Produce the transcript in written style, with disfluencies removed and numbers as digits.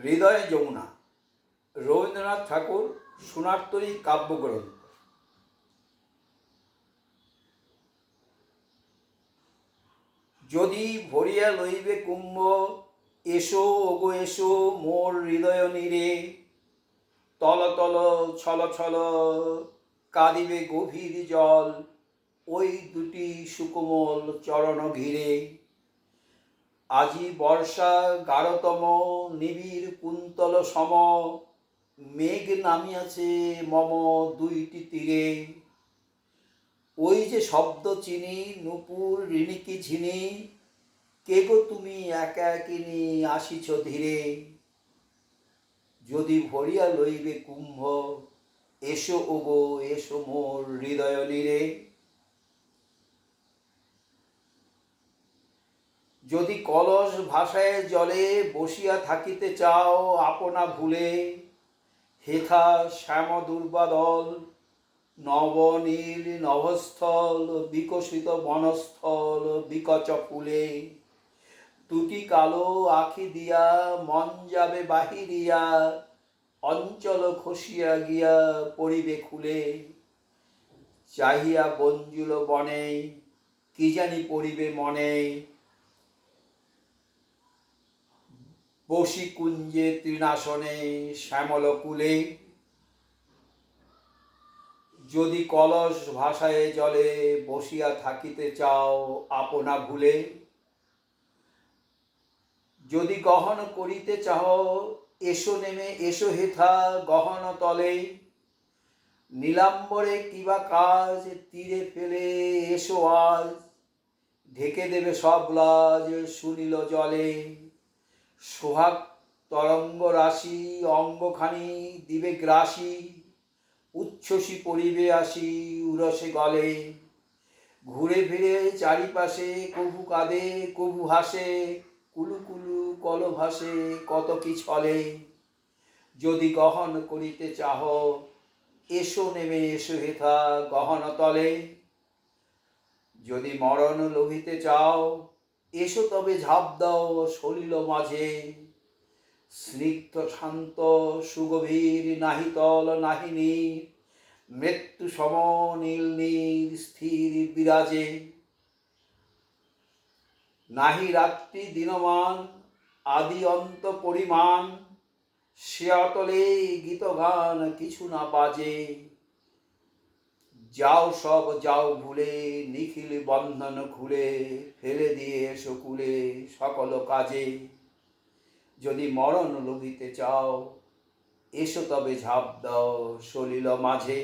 হৃদয়ে যমুনা, রবীন্দ্রনাথ ঠাকুর, সোনারতরী কাব্যগ্রন্থ। যদি ভরিয়া লইবে কুম্ভ, এসো ওগো এসো মোর হৃদয় নীরে। তল তল ছল ছল কাঁদিবে গভীর জল, ওই দুটি সুকোমল চরণ ঘিরে। আজি বর্ষা গাঢ়তম নিবিড় কুন্তল সম, মেঘ নামিয়াছে মম দুইটি তীরে। ওই যে শব্দ চিনি নূপুর রিণিকি ঝিনি, কে গো তুমি একা একিনি আসিছ ধীরে। যদি ভরিয়া লইবে কুম্ভ, এসো ওগো এসো মোর হৃদয় নীরে। যদি কলস ভাসায় জলে বসিয়া থাকিতে চাও আপনা ভুলে, হেথা শ্যাম দুর্বাদল নবনীল নভস্থল, বিকশিত বনস্থল বিকচ ফুলে। দুটি কালো আখি দিয়া মন যাবে বাহিরিয়া, অঞ্চল খসিয়া গিয়া পড়িবে খুলে। চাহিয়া বঞ্জুল বনে কি জানি পড়িবে মনে, বসি কুঞ্জে তৃণাসনে শ্যামল কুলে। যদি কলস ভাসায় জলে বসিয়া থাকিতে চাও আপনা ভুলে, যদি গহন করিতে চাহ এসো নেমে এসো হেথা গহন তলে। নীলাম্বরে কিবা কাজ তীরে ফেলে এসো আজ, ঢেকে দেবে সব লাজ সুনীল জলে। সোহাগ তরঙ্গ রাশি অঙ্গখানি দিবে গ্রাসী, উচ্ছ্বসী পড়িবে আসি উরসে গলে। ঘুরে ফিরে চারিপাশে কভু কাঁদে কভু হাসে, কুলু কুলু কল ভাসে কত কি ছলে। যদি গহন করিতে চাহ এসো নেমে এসো হেথা গহন তলে। যদি মরণ লোভিতে চাও এসো তবে ঝাঁপ দাও সলিল মাঝে। স্নিগ্ধ শান্ত সুগভীর নাহি তল নাহি নীর, মৃত্যু সম নীল নীর স্থির বিরাজে। নাহি রাত্রি দিনমান আদি অন্ত পরিমাণ, সে অতলে গীত গান কিছু না বাজে। যাও সব যাও ভুলে নিখিল বন্ধন খুলে, ফেলে দিয়ে এসো কুলে সকল কাজে। যদি মরণ লোভিতে চাও এসো তবে ঝাঁপ দাও সলিল মাঝে।